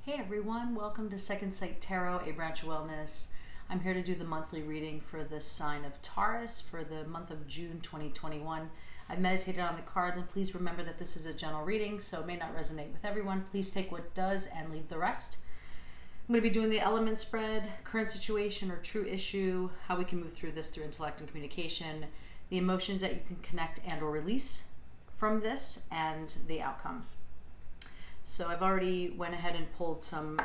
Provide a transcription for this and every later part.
Hey everyone, welcome to Second Sight Tarot, a branch of wellness. I'm here to do the monthly reading for the sign of Taurus for the month of June 2021. I've meditated on the cards, and please remember that this is a general reading, so it may not resonate with everyone. Please take what does and leave the rest. I'm going to be doing the element spread, current situation or true issue, how we can move through this through intellect and communication, the emotions that you can connect and or release from this, and the outcome. So I've already went ahead and pulled some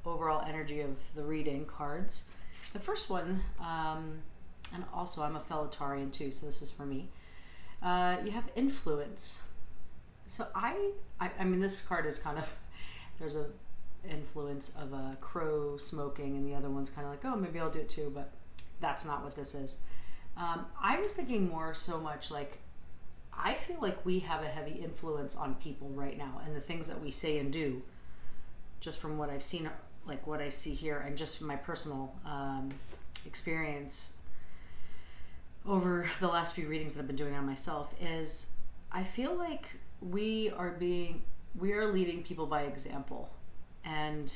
overall energy of the reading cards. The first one, and also I'm a fellow Taurean too, so this is for me. You have influence. So I mean, this card is kind of, there's a influence of a crow smoking, and the other one's kind of like, oh, maybe I'll do it too, but that's not what this is. I was thinking more so much like, I feel like we have a heavy influence on people right now, and the things that we say and do, just from what I've seen, like what I see here, and just from my personal experience over the last few readings that I've been doing on myself, is I feel like we are leading people by example, and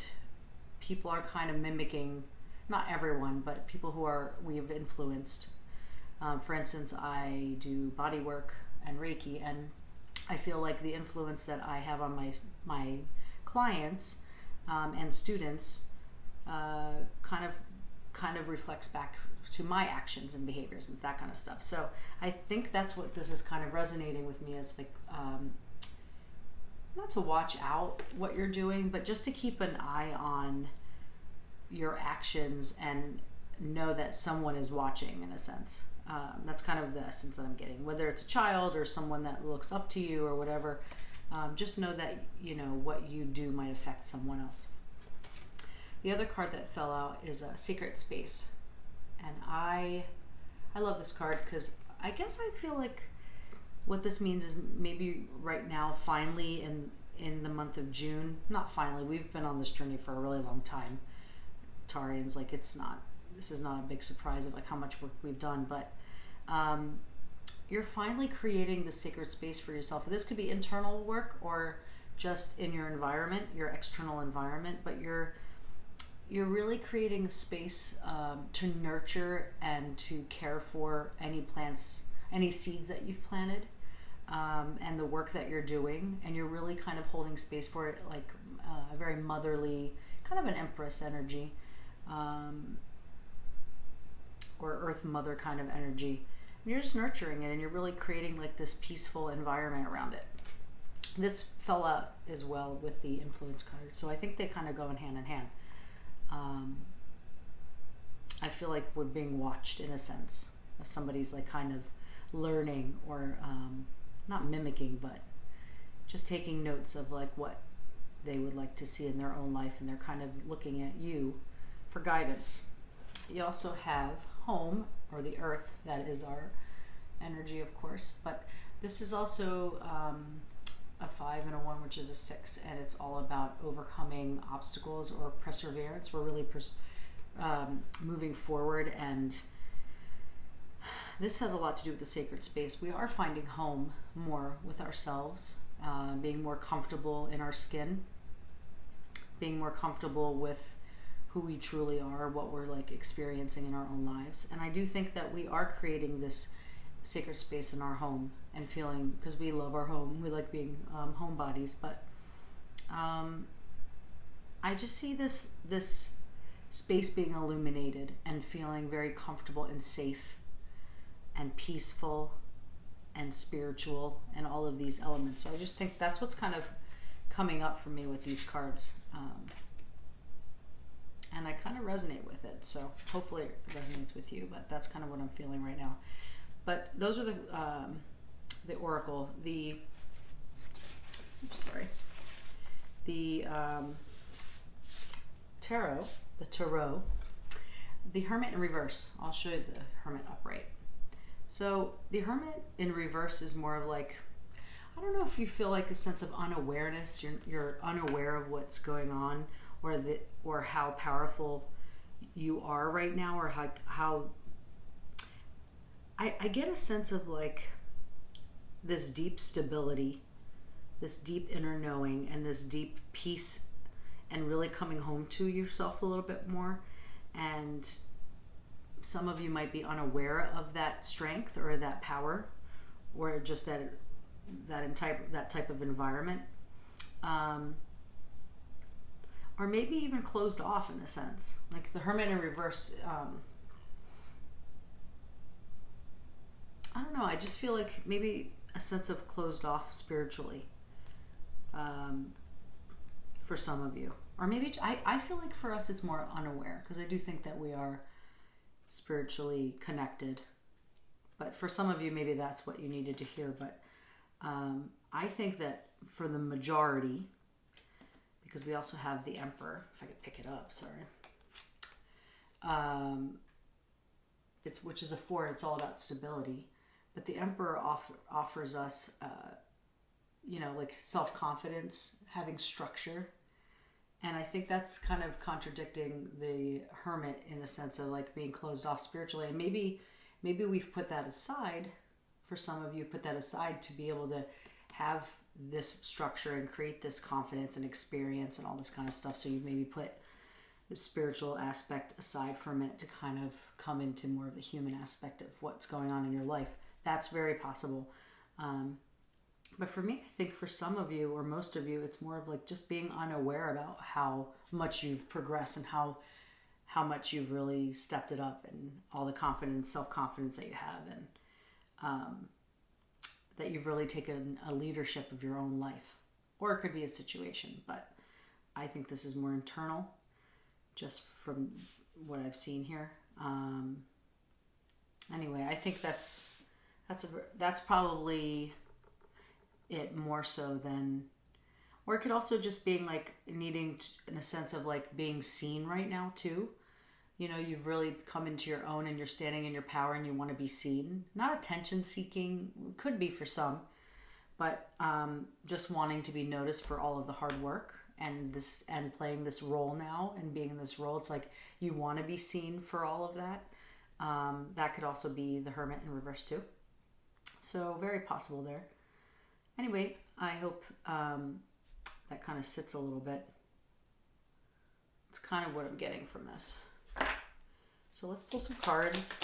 people are kind of mimicking, not everyone, but people who we have influenced. For instance, I do body work and Reiki, and I feel like the influence that I have on my clients and students kind of reflects back to my actions and behaviors and that kind of stuff. So I think that's what this is kind of resonating with me, is like not to watch out what you're doing, but just to keep an eye on your actions and know that someone is watching, in a sense. That's kind of the essence that I'm getting. Whether it's a child or someone that looks up to you or whatever, just know that, you know, what you do might affect someone else. The other card that fell out is a Sacred Space. And I love this card because I guess I feel like what this means is maybe right now, finally in the month of June, not finally, we've been on this journey for a really long time. Taurians, like this is not a big surprise of like how much work we've done, but you're finally creating the sacred space for yourself. This could be internal work or just in your environment, your external environment, but you're really creating a space to nurture and to care for any plants, any seeds that you've planted, and the work that you're doing, and you're really kind of holding space for it, like a very motherly, kind of an empress energy, or earth mother kind of energy. And you're just nurturing it, and you're really creating like this peaceful environment around it. This fell out as well with the influence card, so I think they kind of go in hand. I feel like we're being watched, in a sense, if somebody's like kind of learning or not mimicking, but just taking notes of like what they would like to see in their own life, and they're kind of looking at you for guidance. You also have home, or the earth, that is our energy, of course, but this is also a 5 and a 1, which is a 6, and it's all about overcoming obstacles or perseverance. We're really moving forward, and this has a lot to do with the sacred space. We are finding home more with ourselves, being more comfortable in our skin, being more comfortable with who we truly are, what we're like experiencing in our own lives. And I do think that we are creating this sacred space in our home and feeling, because we love our home, we like being homebodies, but I just see this space being illuminated and feeling very comfortable and safe and peaceful and spiritual and all of these elements. So I just think that's what's kind of coming up for me with these cards. And I kind of resonate with it, so hopefully it resonates with you, but that's kind of what I'm feeling right now. But those are the Oracle, the Tarot, the Tarot, the Hermit in reverse. I'll show you the Hermit upright. So the Hermit in reverse is more of like, I don't know if you feel like a sense of unawareness, you're unaware of what's going on, or how powerful you are right now, or how I get a sense of like this deep stability, this deep inner knowing, and this deep peace and really coming home to yourself a little bit more. And some of you might be unaware of that strength or that power, or just that type of environment, or maybe even closed off in a sense. Like the Hermit in reverse, I don't know, I just feel like maybe a sense of closed off spiritually, for some of you. Or maybe, I feel like for us it's more unaware, because I do think that we are spiritually connected. But for some of you, maybe that's what you needed to hear. But I think that for the majority, because we also have the Emperor, if I could pick it up, sorry. Which is a 4, it's all about stability. But the Emperor offers us, like self-confidence, having structure. And I think that's kind of contradicting the Hermit in the sense of like being closed off spiritually. And maybe we've put that aside, for some of you, put that aside to be able to have this structure and create this confidence and experience and all this kind of stuff. So you maybe put the spiritual aspect aside for a minute to kind of come into more of the human aspect of what's going on in your life. That's very possible. But for me, I think for some of you or most of you, it's more of like just being unaware about how much you've progressed and how much you've really stepped it up, and all the confidence, self-confidence that you have, and that you've really taken a leadership of your own life. Or it could be a situation, but I think this is more internal, just from what I've seen here. Anyway, I think that's probably it more so than, or it could also just being like needing in a sense of like being seen right now too. You've really come into your own and you're standing in your power and you want to be seen. Not attention seeking, could be for some, but just wanting to be noticed for all of the hard work and playing this role now and being in this role. It's like you want to be seen for all of that. That could also be the Hermit in reverse too. So very possible there. Anyway, I hope that kind of sits a little bit. It's kind of what I'm getting from this. So let's pull some cards.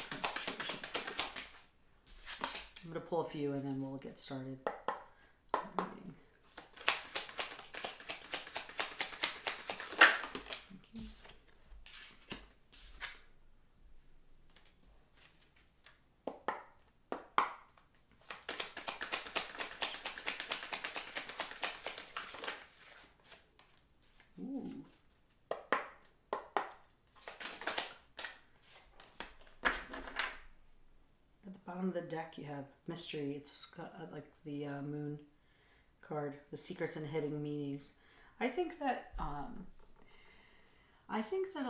I'm going to pull a few and then we'll get started. Bottom of the deck you have mystery. It's like the moon card, the secrets and hidden meanings. I think that a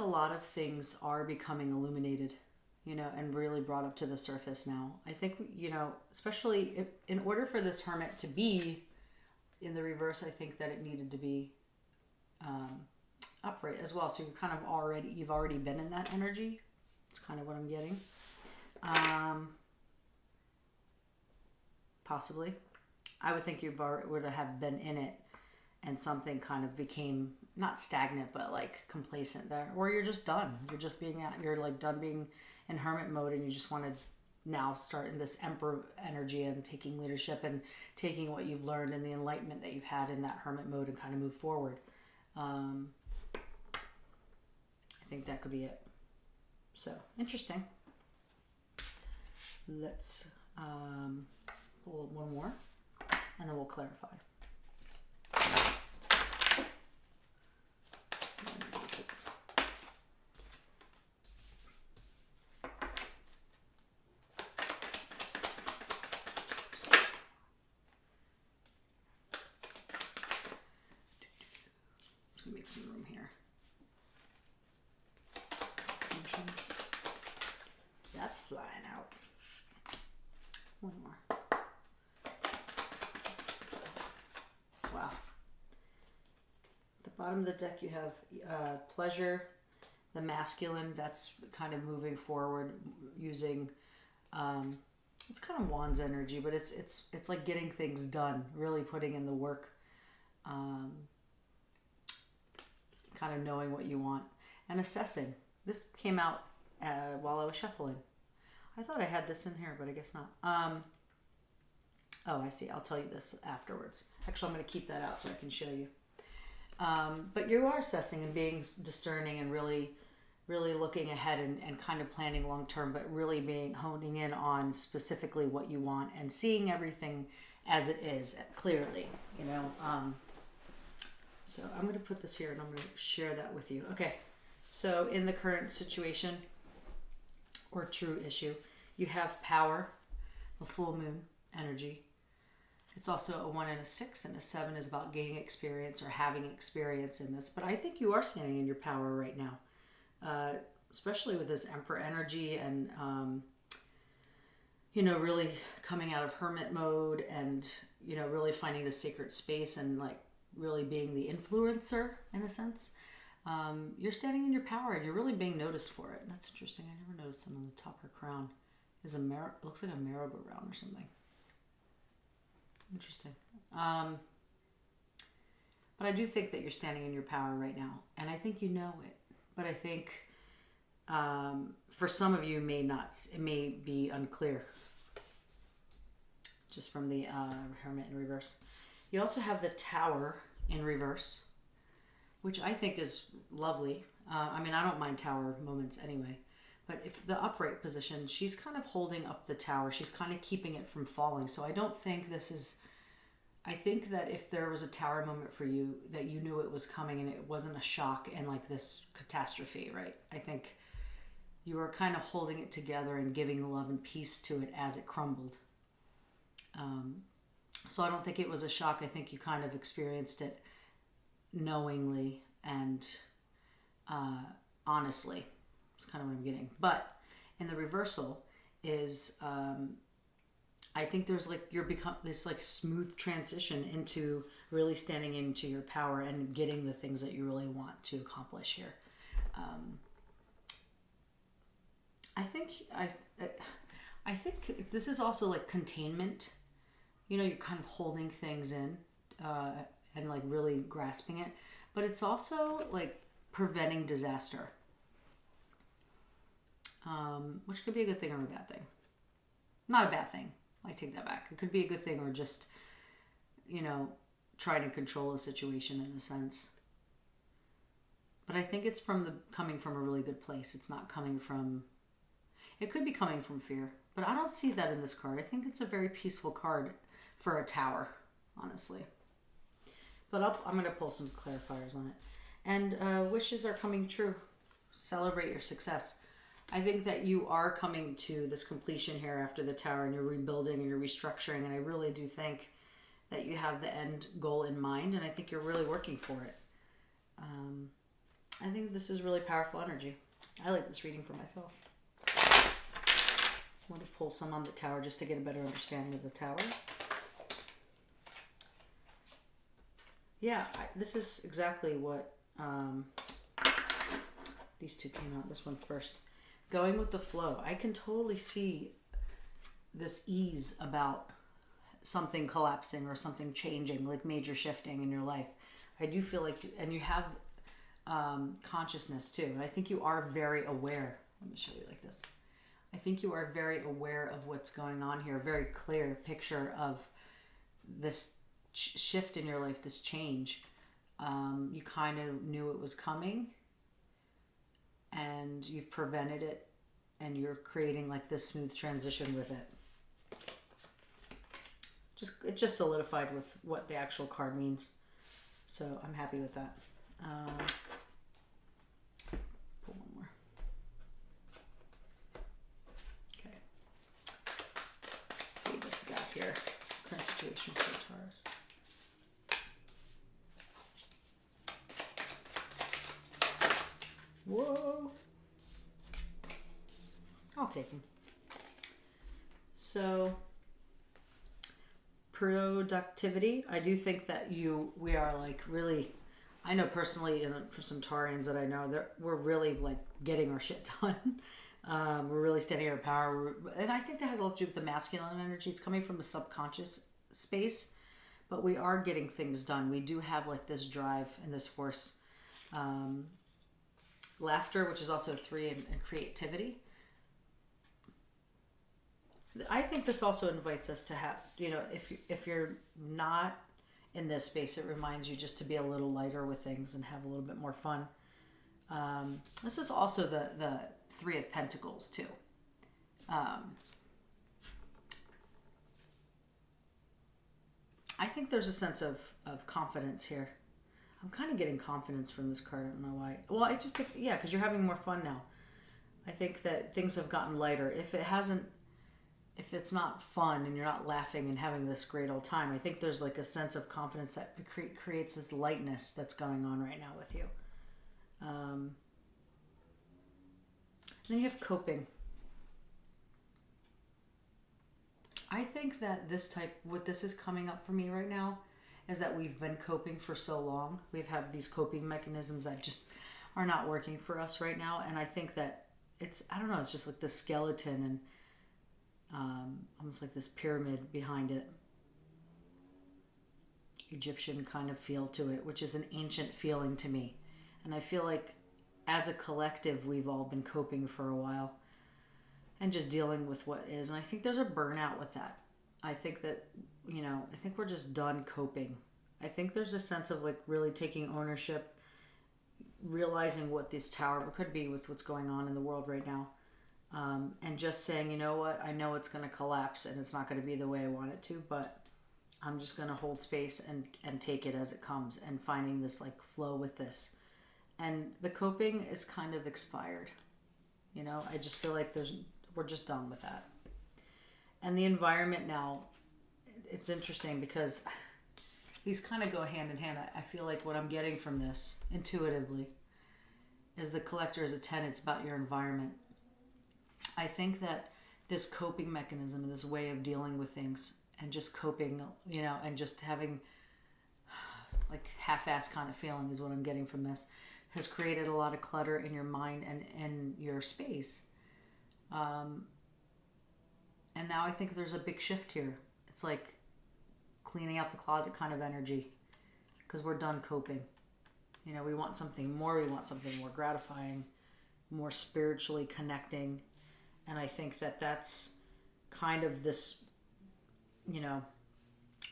lot of things are becoming illuminated, and really brought up to the surface now. I think, especially in order for this Hermit to be in the reverse, I think that it needed to be upright as well. So you've already been in that energy. It's kind of what I'm getting. Possibly. I would think you would have been in it and something kind of became not stagnant, but like complacent there. Or you're just done. You're like done being in Hermit mode and you just want to now start in this Emperor energy and taking leadership and taking what you've learned and the enlightenment that you've had in that Hermit mode and kind of move forward. I think that could be it. So, interesting. Let's pull one more, and then we'll clarify. Just gonna make some room here. Emotions. That's flying out. One more. Wow. At the bottom of the deck you have pleasure, the masculine, that's kind of moving forward using it's kind of Wands energy, but it's like getting things done, really putting in the work. kind of knowing what you want and assessing. This came out while I was shuffling. I thought I had this in here, but I guess not. Oh, I see. I'll tell you this afterwards. Actually, I'm going to keep that out so I can show you. But you are assessing and being discerning and really looking ahead and kind of planning long term, but really honing in on specifically what you want and seeing everything as it is clearly, you know. So I'm going to put this here and I'm going to share that with you. Okay, so in the current situation or true issue, you have power, the full moon energy. It's also a 1 and a 6, and a 7 is about gaining experience or having experience in this. But I think you are standing in your power right now, especially with this Emperor energy and, you know, really coming out of hermit mode and, you know, really finding the sacred space and like really being the influencer in a sense. You're standing in your power and you're really being noticed for it. That's interesting. I never noticed them on the top of her crown. Is looks like a merry-go-round or something. Interesting. But I do think that you're standing in your power right now, and I think you know it. But I think for some of you, it may be unclear, just from the Hermit in reverse. You also have the Tower in reverse, which I think is lovely. I mean, I don't mind Tower moments anyway. But if the upright position, she's kind of holding up the tower. She's kind of keeping it from falling. So I don't think this is... I think that if there was a tower moment for you, that you knew it was coming and it wasn't a shock and like this catastrophe, right? I think you were kind of holding it together and giving love and peace to it as it crumbled. So I don't think it was a shock. I think you kind of experienced it knowingly and honestly. That's kind of what I'm getting. But in the reversal is, I think there's like, you're become this like smooth transition into really standing into your power and getting the things that you really want to accomplish here. I think this is also like containment. You know, you're kind of holding things in and like really grasping it. But it's also like preventing disaster. Which could be a good thing or a bad thing. Not a bad thing. I take that back. It could be a good thing or just, you know, trying to control a situation in a sense. But I think it's coming from a really good place. It's not coming from... It could be coming from fear. But I don't see that in this card. I think it's a very peaceful card for a tower, honestly. But I'm going to pull some clarifiers on it. And wishes are coming true. Celebrate your success. I think that you are coming to this completion here after the tower and you're rebuilding and you're restructuring, and I really do think that you have the end goal in mind, and I think you're really working for it. I think this is really powerful energy. I like this reading for myself. Just want to pull some on the tower just to get a better understanding of the tower. Yeah, this is exactly what these two came out. This one first. Going with the flow. I can totally see this ease about something collapsing or something changing, like major shifting in your life. I do feel like, and you have consciousness too. And I think you are very aware. Let me show you like this. I think you are very aware of what's going on here. Very clear picture of this shift in your life, this change. You kind of knew it was coming. And you've prevented it, and you're creating like this smooth transition with it. It just solidified with what the actual card means, so I'm happy with that. Pull one more. Okay. Let's see what we got here. Current situation for Taurus. Whoa. I'll take him. So, productivity. I do think that we are like really, I know personally, and for some Taurians that I know, we're really like getting our shit done. We're really standing in our power. And I think that has a lot to do with the masculine energy. It's coming from a subconscious space, but we are getting things done. We do have like this drive and this force. Laughter, which is also a 3, and creativity. I think this also invites us to have, if you're not in this space, it reminds you just to be a little lighter with things and have a little bit more fun. This is also the 3 of Pentacles too. I think there's a sense of confidence here. I'm kind of getting confidence from this card. I don't know why. Well, I just think, yeah, because you're having more fun now. I think that things have gotten lighter. If it's not fun and you're not laughing and having this great old time, I think there's like a sense of confidence that creates this lightness that's going on right now with you. Then you have coping. I think that what this is coming up for me right now is that we've been coping for so long. We've had these coping mechanisms that just are not working for us right now. And I think that it's just like the skeleton and almost like this pyramid behind it. Egyptian kind of feel to it, which is an ancient feeling to me. And I feel like as a collective, we've all been coping for a while and just dealing with what is. And I think there's a burnout with that. I think that, I think we're just done coping. I think there's a sense of like really taking ownership, realizing what this tower could be with what's going on in the world right now. And just saying, you know what, I know it's going to collapse and it's not going to be the way I want it to, but I'm just going to hold space and take it as it comes, and finding this like flow with this. And the coping is kind of expired. I just feel like we're just done with that. And the environment now, it's interesting because these kind of go hand in hand. I feel like what I'm getting from this intuitively is the Collector is a 10. It's about your environment. I think that this coping mechanism and this way of dealing with things and just coping, and just having like half-assed kind of feeling is what I'm getting from this, has created a lot of clutter in your mind and in your space. And now I think there's a big shift here. It's like cleaning out the closet kind of energy, because we're done coping. We want something more. We want something more gratifying, more spiritually connecting. And I think that that's kind of this,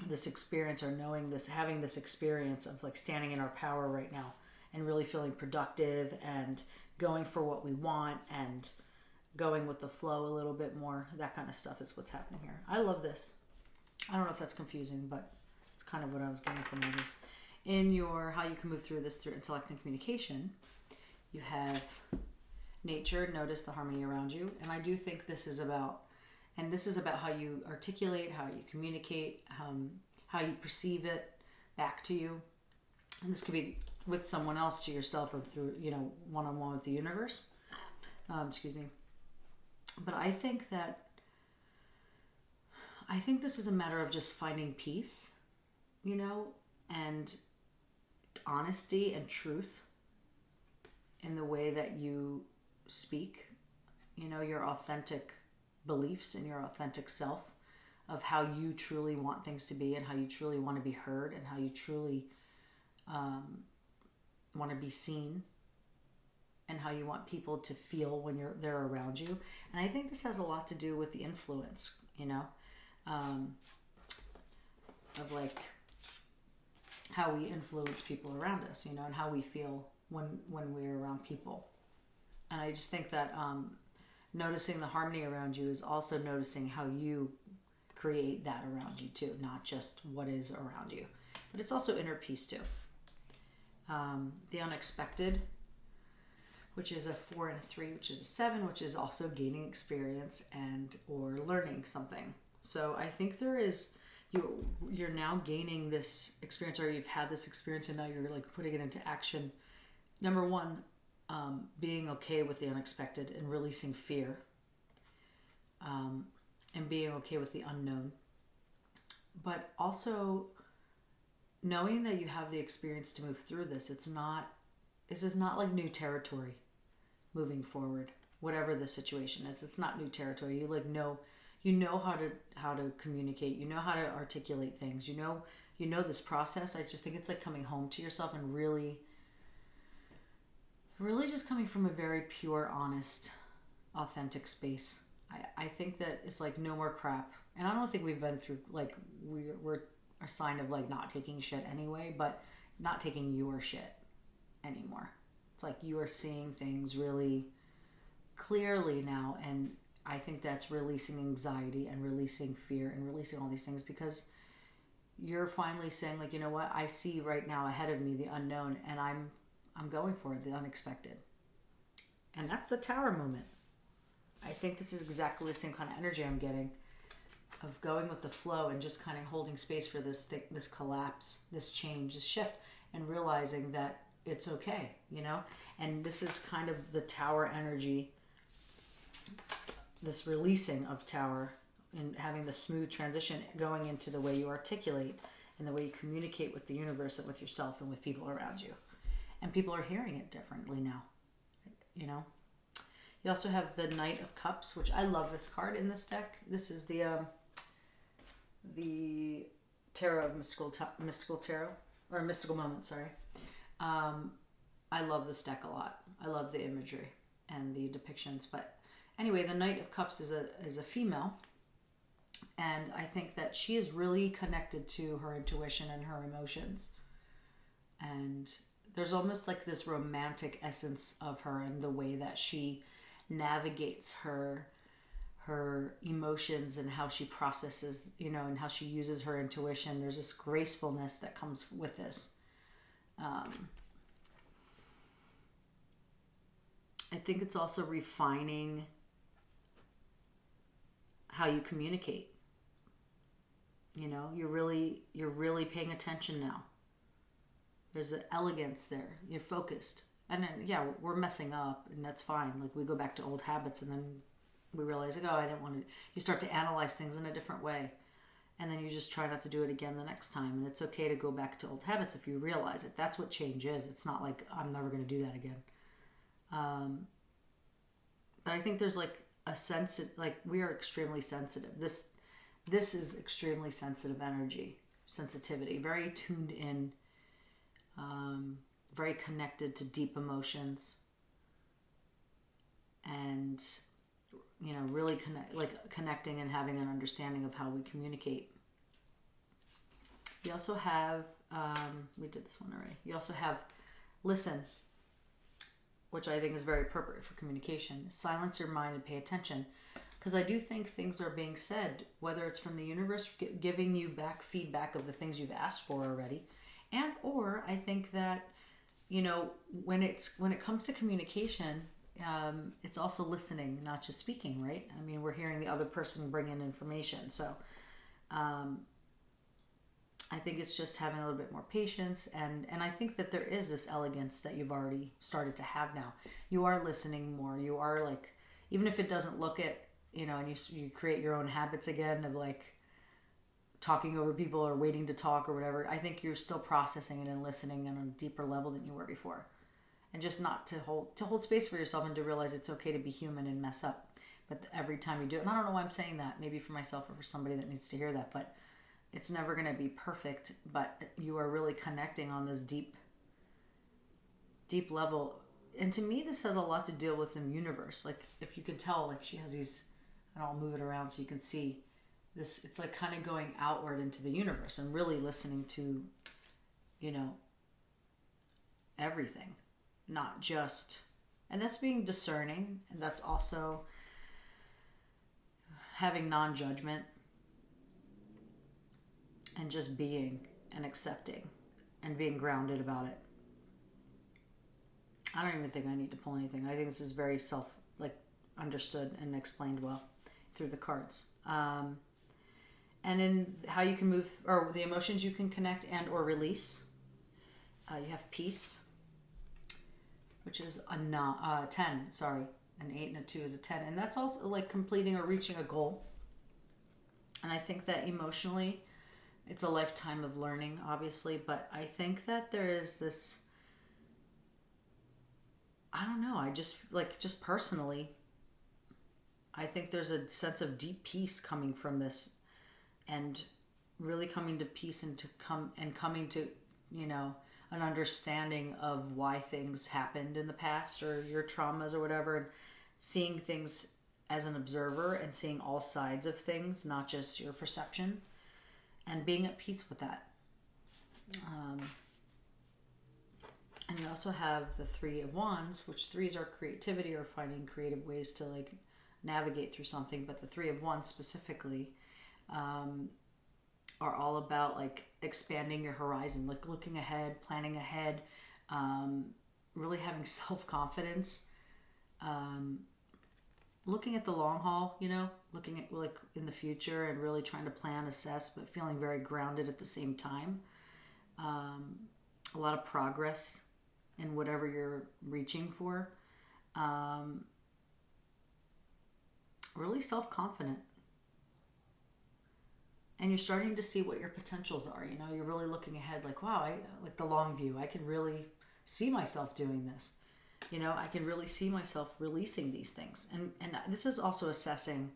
this experience, or knowing this, having this experience of like standing in our power right now and really feeling productive and going for what we want and going with the flow a little bit more. That kind of stuff is what's happening here. I love this. I don't know if that's confusing, but it's kind of what I was getting from all this. In your how you can move through this through intellect and communication, you have nature. Notice the harmony around you. And I do think this is about how you articulate, how you communicate, how you perceive it back to you. And this could be with someone else, to yourself, or through, one-on-one with the universe. Excuse me. But I think this is a matter of just finding peace, and honesty and truth in the way that you speak, your authentic beliefs and your authentic self of how you truly want things to be, and how you truly want to be heard, and how you truly want to be seen, and how you want people to feel when they're around you. And I think this has a lot to do with the influence, of like how we influence people around us, and how we feel when we're around people. And I just think that noticing the harmony around you is also noticing how you create that around you too, not just what is around you, but it's also inner peace too. The unexpected, which is a 4 and a 3, which is a 7, which is also gaining experience and or learning something. So I think there is, you're now gaining this experience, or you've had this experience and now you're like putting it into action. Number one, being okay with the unexpected and releasing fear, and being okay with the unknown, but also knowing that you have the experience to move through this. This is not like new territory moving forward, whatever the situation is. It's not new territory. You like know how to communicate, how to articulate things, you know this process. I just think it's like coming home to yourself and really Really just coming from a very pure, honest, authentic space. I think that it's like no more crap. And I don't think we've been through, like, we're a sign of like not taking shit anyway, but not taking your shit anymore. It's like you are seeing things really clearly now, and I think that's releasing anxiety and releasing fear and releasing all these things, because you're finally saying, like, you know what, I see right now ahead of me the unknown, and I'm going for it, the unexpected. And that's the Tower moment. I think this is exactly the same kind of energy I'm getting, of going with the flow and just kind of holding space for this this collapse, this change, this shift, and realizing that it's okay, you know? And this is kind of the Tower energy, this releasing of Tower, and having the smooth transition going into the way you articulate and the way you communicate with the universe and with yourself and with people around you. And people are hearing it differently now, you know? You also have the Knight of Cups, which I love this card in this deck. This is the Tarot of Mystical Tarot, or Mystical Moment, sorry. I love this deck a lot. I love the imagery and the depictions. But anyway, the Knight of Cups is a female, and I think that she is really connected to her intuition and her emotions. And there's almost like this romantic essence of her and the way that she navigates her emotions and how she processes, you know, and how she uses her intuition. There's this gracefulness that comes with this. I think it's also refining how you communicate. You know, you're really paying attention now. There's an elegance there. You're focused. And then, yeah, we're messing up, and that's fine. Like, we go back to old habits, and then we realize, like, oh, I didn't want to. You start to analyze things in a different way. And then you just try not to do it again the next time. And it's okay to go back to old habits if you realize it. That's what change is. It's not like, I'm never going to do that again. But I think there's like a sense, like, we are extremely sensitive. This is extremely sensitive energy, sensitivity, very tuned in, very connected to deep emotions, and, you know, really connecting and having an understanding of how we communicate. You also have, we did this one already. You also have listen, which I think is very appropriate for communication. Silence your mind and pay attention. Because I do think things are being said, whether it's from the universe giving you back feedback of the things you've asked for already, and or I think that, you know, when it comes to communication, it's also listening, not just speaking, right? I mean, we're hearing the other person bring in information. So I think it's just having a little bit more patience, and I think that there is this elegance that you've already started to have now. You are listening more. You are, like, even if it doesn't look it, you know, and you create your own habits again of like talking over people or waiting to talk or whatever, I think you're still processing it and listening on a deeper level than you were before. And just not to hold space for yourself, and to realize it's okay to be human and mess up. But every time you do it, and I don't know why I'm saying that, maybe for myself or for somebody that needs to hear that, but it's never going to be perfect, but you are really connecting on this deep level. And to me, this has a lot to deal with the universe. Like, if you can tell, like, she has these, and I'll move it around so you can see this. It's like kind of going outward into the universe and really listening to, you know, everything, not just, and that's being discerning, and that's also having non-judgment and just being and accepting and being grounded about it. I don't even think I need to pull anything. I think this is very understood and explained well through the cards. And in how you can move, or the emotions you can connect and or release. You have peace, which is a 10, sorry. An 8 and a 2 is a 10. And that's also like completing or reaching a goal. And I think that emotionally, it's a lifetime of learning, obviously. But I think that there is this, I don't know, I just personally, I think there's a sense of deep peace coming from this, and really coming to peace and coming to, you know, an understanding of why things happened in the past or your traumas or whatever, and seeing things as an observer and seeing all sides of things, not just your perception, and being at peace with that. And you also have the Three of Wands, which threes are creativity or finding creative ways to like navigate through something, but the Three of Wands specifically are all about like expanding your horizon, like looking ahead, planning ahead, really having self-confidence, looking at the long haul, you know, looking at like in the future and really trying to plan, assess, but feeling very grounded at the same time. A lot of progress in whatever you're reaching for. Really self-confident. And you're starting to see what your potentials are. You know, you're really looking ahead like, wow, I like the long view. I can really see myself doing this. You know, I can really see myself releasing these things. And this is also assessing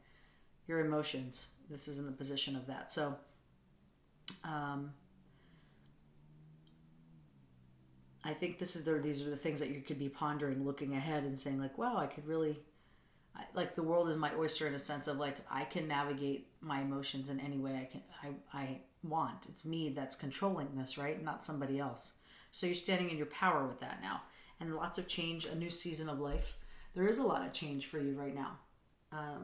your emotions. This is in the position of that. So, I think these are the things that you could be pondering, looking ahead and saying like, wow, I could really, like the world is my oyster in a sense of like, I can navigate my emotions in any way I want. It's me that's controlling this, right? Not somebody else. So you're standing in your power with that now. And lots of change, a new season of life. There is a lot of change for you right now. I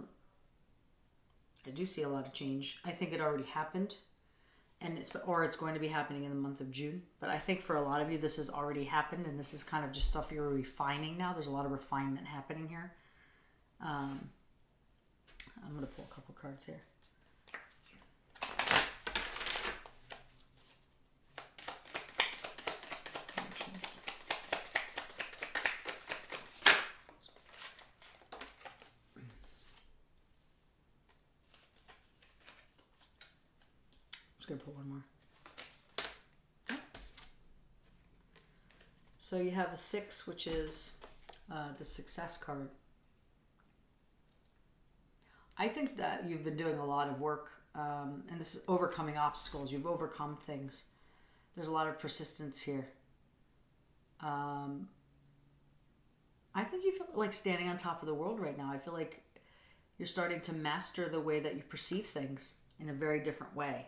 do see a lot of change. I think it already happened. And it's going to be happening in the month of June. But I think for a lot of you, this has already happened, and this is kind of just stuff you're refining now. There's a lot of refinement happening here. I'm going to pull a couple cards here. I'm just going to pull one more. So you have a 6, which is the success card. I think that you've been doing a lot of work, and this is overcoming obstacles. You've overcome things. There's a lot of persistence here. I think you feel like standing on top of the world right now. I feel like you're starting to master the way that you perceive things in a very different way.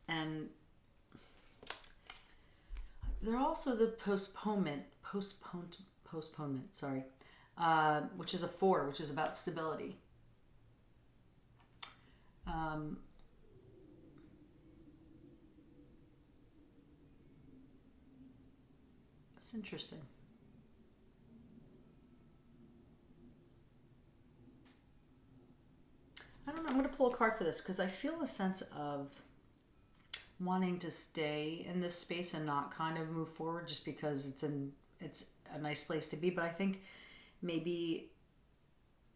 And there are also the postponement, sorry. Which is a 4, which is about stability. It's interesting. I don't know. I'm going to pull a card for this because I feel a sense of wanting to stay in this space and not kind of move forward just because it's a nice place to be. But I think maybe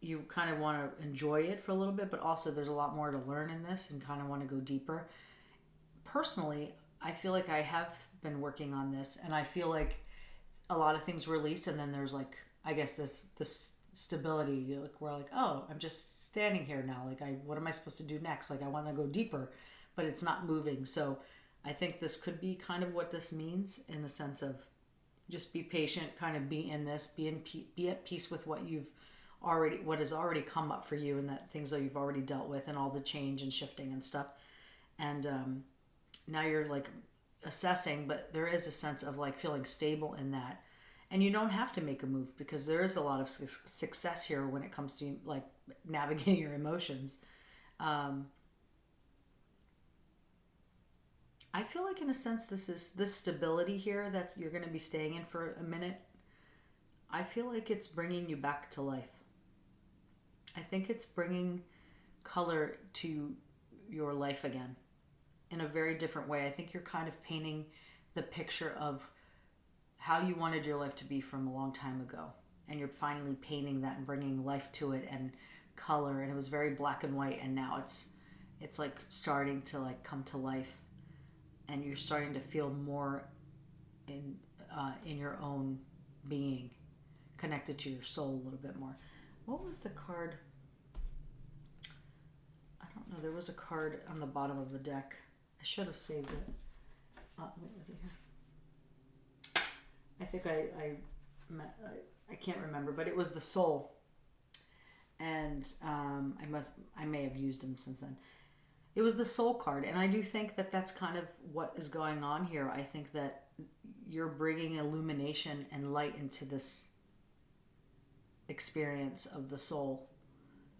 you kind of want to enjoy it for a little bit, but also there's a lot more to learn in this and kind of want to go deeper. Personally, I feel like I have been working on this, and I feel like a lot of things released, and then there's like, I guess this stability, like we're like, oh, I'm just standing here now. Like, what am I supposed to do next? Like, I want to go deeper, but it's not moving. So I think this could be kind of what this means in the sense of just be patient, kind of be in this, be at peace with what has already come up for you, and that things that you've already dealt with, and all the change and shifting and stuff. And now you're like assessing, but there is a sense of like feeling stable in that. And you don't have to make a move because there is a lot of success here when it comes to like navigating your emotions. I feel like in a sense this stability here that you're going to be staying in for a minute, I feel like it's bringing you back to life. I think it's bringing color to your life again in a very different way. I think you're kind of painting the picture of how you wanted your life to be from a long time ago. And you're finally painting that and bringing life to it and color. And it was very black and white, and now it's like starting to like come to life. And you're starting to feel more in your own being, connected to your soul a little bit more. What was the card? I don't know. There was a card on the bottom of the deck. I should have saved it. Wait, was it here? I think I can't remember, but it was the soul. And I may have used them since then. It was the soul card, and I do think that that's kind of what is going on here. I think that you're bringing illumination and light into this experience of the soul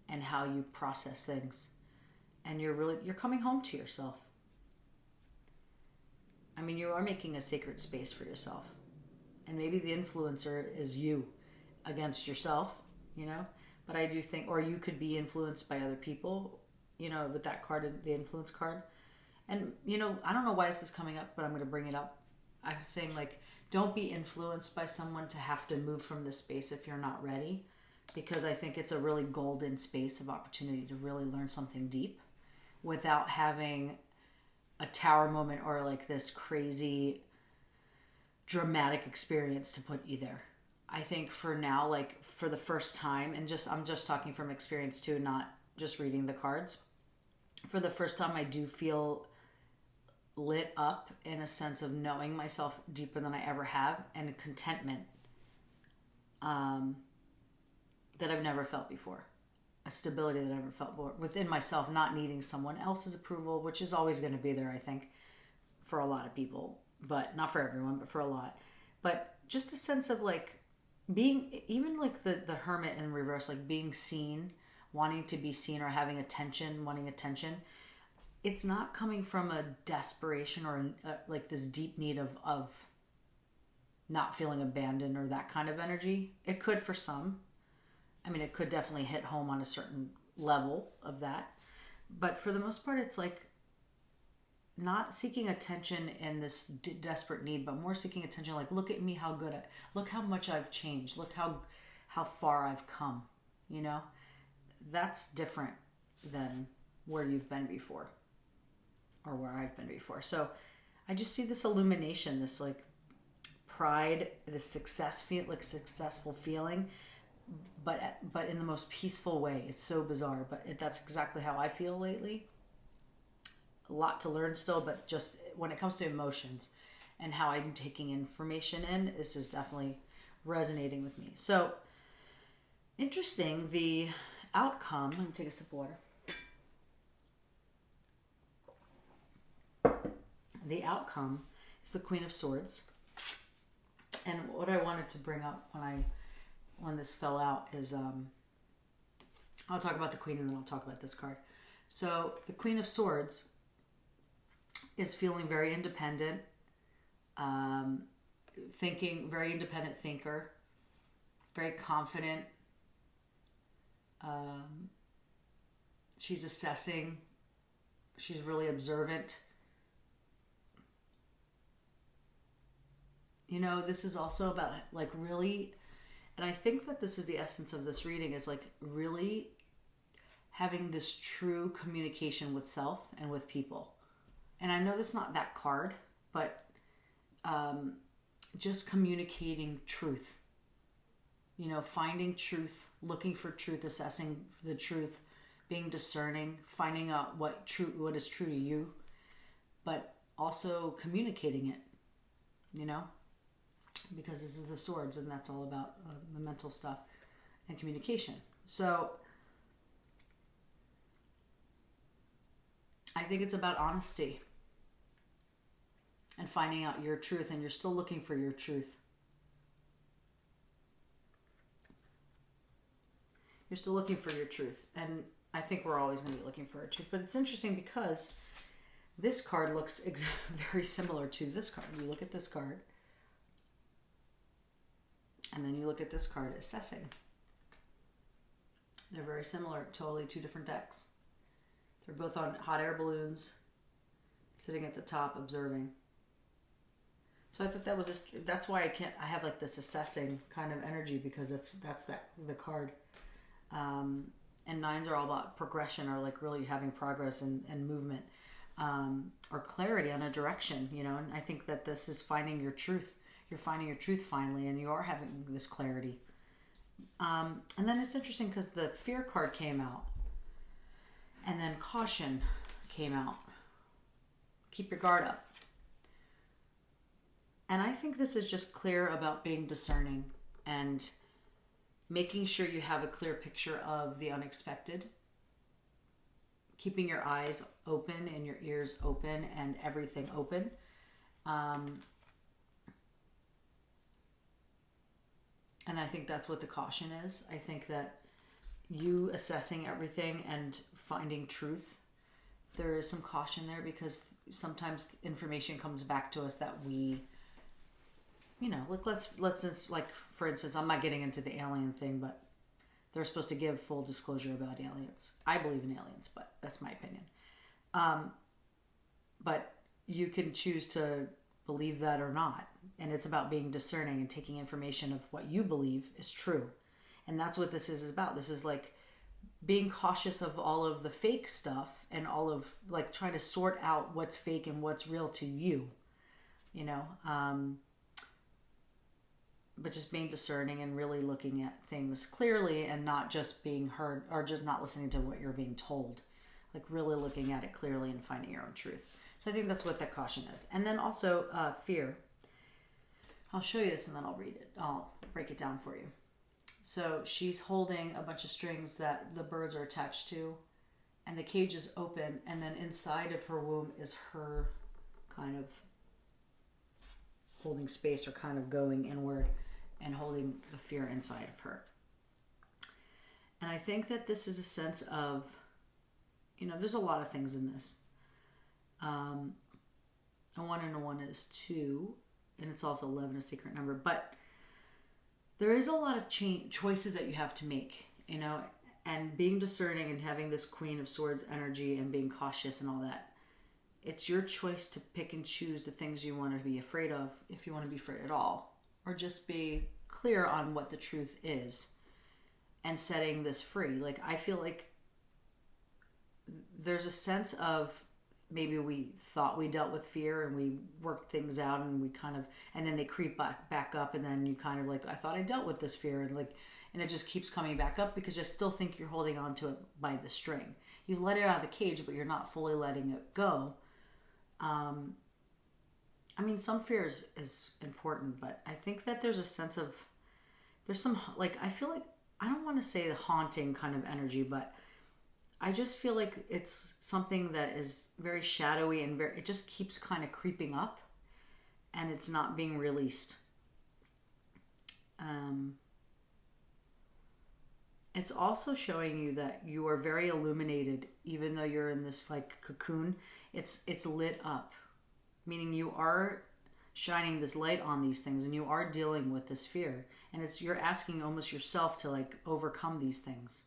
and how you process things, and you're coming home to yourself. I mean, you are making a sacred space for yourself, and maybe the influencer is you against yourself, you know. But I do think, or you could be influenced by other people, you know, with that card, the influence card. And, you know, I don't know why this is coming up, but I'm going to bring it up. I'm saying, like, don't be influenced by someone to have to move from this space if you're not ready, because I think it's a really golden space of opportunity to really learn something deep without having a tower moment or like this crazy dramatic experience to put you there. I think for now, like for the first time, and I'm just talking from experience too, not just reading the cards. For the first time, I do feel lit up in a sense of knowing myself deeper than I ever have, and contentment that I've never felt before. A stability that I've never felt before within myself, not needing someone else's approval, which is always going to be there, I think, for a lot of people, but not for everyone, but for a lot. But just a sense of like being, even like the hermit in reverse, like being seen, wanting to be seen, or having attention, wanting attention. It's not coming from a desperation or like this deep need of not feeling abandoned or that kind of energy. It could for some. I mean, it could definitely hit home on a certain level of that. But for the most part, it's like not seeking attention in this desperate need, but more seeking attention like, look at me, how good look how much I've changed. Look how far I've come, you know? That's different than where you've been before, or where I've been before. So I just see this illumination, this like pride, this successful feeling, but in the most peaceful way. It's so bizarre, but that's exactly how I feel lately. A lot to learn still, but just when it comes to emotions and how I'm taking information in, this is definitely resonating with me. So interesting, the outcome, let me take a sip of water. The outcome is the Queen of Swords. And what I wanted to bring up when this fell out is, I'll talk about the Queen and then I'll talk about this card. So the Queen of Swords is feeling very independent, very independent thinker, very confident. She's assessing. She's really observant. You know, this is also about like really, and I think that this is the essence of this reading, is like really having this true communication with self and with people. And I know this is not that card, but just communicating truth. You know, finding truth, looking for truth, assessing the truth, being discerning, finding out what is true to you, but also communicating it, you know, because this is the swords and that's all about the mental stuff and communication. So I think it's about honesty and finding out your truth, and you're still looking for your truth. You're still looking for your truth, and I think we're always going to be looking for our truth. But it's interesting because this card looks very similar to this card. You look at this card, and then you look at this card, assessing. They're very similar, totally two different decks. They're both on hot air balloons, sitting at the top, observing. So I thought that's why I have like this assessing kind of energy, because that's the card. And nines are all about progression, or like really having progress and movement, or clarity on a direction, you know. And I think that this is finding your truth. You're finding your truth finally, and you are having this clarity. And then it's interesting because the fear card came out, and then caution came out. Keep your guard up. And I think this is just clear about being discerning and making sure you have a clear picture of the unexpected, keeping your eyes open and your ears open and everything open. And I think that's what the caution is. I think that you assessing everything and finding truth, there is some caution there, because sometimes information comes back to us that we, like let's just, like, for instance, I'm not getting into the alien thing, but they're supposed to give full disclosure about aliens. I believe in aliens, but that's my opinion. But you can choose to believe that or not. And it's about being discerning and taking information of what you believe is true. And that's what this is about. This is like being cautious of all of the fake stuff and all of, like, trying to sort out what's fake and what's real to you, but just being discerning and really looking at things clearly and not just being heard or just not listening to what you're being told, like really looking at it clearly and finding your own truth. So I think that's what that caution is. And then also fear. I'll show you this and then I'll read it. I'll break it down for you. So she's holding a bunch of strings that the birds are attached to, and the cage is open, and then inside of her womb is her kind of holding space or kind of going inward and holding the fear inside of her. And I think that this is a sense of, there's a lot of things in this. A 1 and a 1 is 2, and it's also 11, a secret number. But there is a lot of choices that you have to make, and being discerning and having this Queen of Swords energy and being cautious and all that. It's your choice to pick and choose the things you want to be afraid of, if you want to be afraid at all, or just be clear on what the truth is and setting this free. Like, I feel like there's a sense of maybe we thought we dealt with fear and we worked things out and we kind of, and then they creep back up, and then you kind of like, I thought I dealt with this fear, and it just keeps coming back up because you still think you're holding on to it by the string. You let it out of the cage, but you're not fully letting it go. Some fear is important, but I think that there's a sense of, there's some, like, I feel like, I don't want to say the haunting kind of energy, but I just feel like it's something that is very shadowy and it just keeps kind of creeping up, and it's not being released. It's also showing you that you are very illuminated, even though you're in this like cocoon. It's lit up, meaning you are shining this light on these things, and you are dealing with this fear, and you're asking almost yourself to like overcome these things.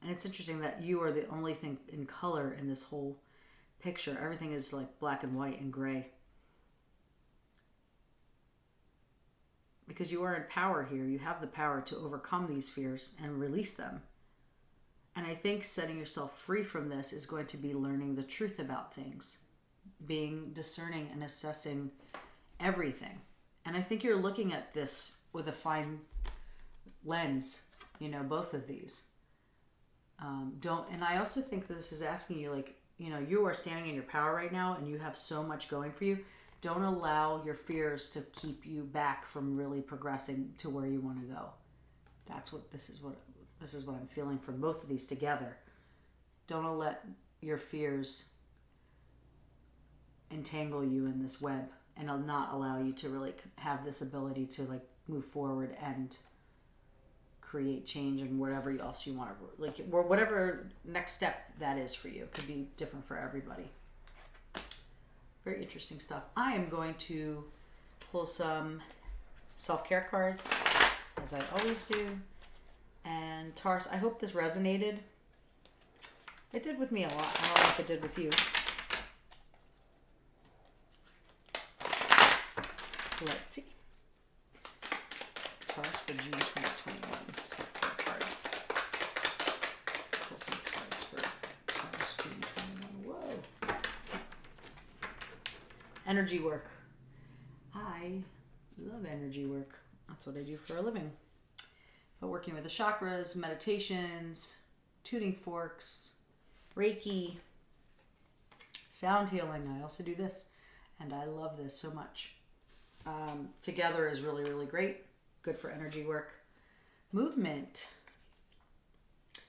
And it's interesting that you are the only thing in color in this whole picture. Everything is like black and white and gray. Because you are in power here. You have the power to overcome these fears and release them. And I think setting yourself free from this is going to be learning the truth about things, being discerning and assessing everything. And I think you're looking at this with a fine lens, both of these. And I also think this is asking you, like, you are standing in your power right now and you have so much going for you. Don't allow your fears to keep you back from really progressing to where you want to go. This is what I'm feeling from both of these together. Don't let your fears entangle you in this web and not allow you to really have this ability to like move forward and create change and whatever else you want to, like, whatever next step that is for you. It could be different for everybody. Very interesting stuff. I am going to pull some self-care cards, as I always do. And Taurus, I hope this resonated. It did with me a lot. I don't know if it did with you. Let's see. Taurus for June 2021. Self-care cards. Pull some cards for Taurus June 2021. Whoa. Energy work. I love energy work. That's what I do for a living. But working with the chakras, meditations, tuning forks, Reiki, sound healing. I also do this, and I love this so much. Together is really, really great. Good for energy work. Movement.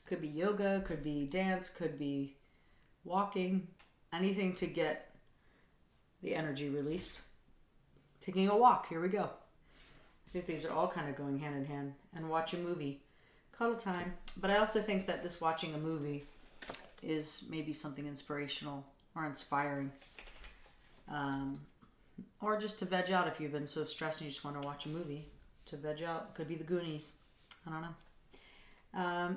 Could be yoga, could be dance, could be walking. Anything to get the energy released. Taking a walk. Here we go. I think these are all kind of going hand in hand. And watch a movie. Cuddle time. But I also think that this watching a movie is maybe something inspirational or inspiring. Or just to veg out if you've been so stressed and you just want to watch a movie. To veg out. Could be the Goonies. I don't know.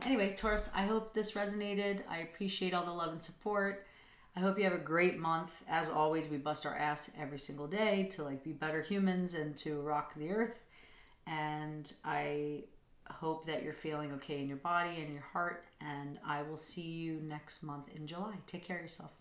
Anyway, Taurus, I hope this resonated. I appreciate all the love and support. I hope you have a great month. As always, we bust our ass every single day to be better humans and to rock the earth. And I hope that you're feeling okay in your body and your heart. And I will see you next month in July. Take care of yourself.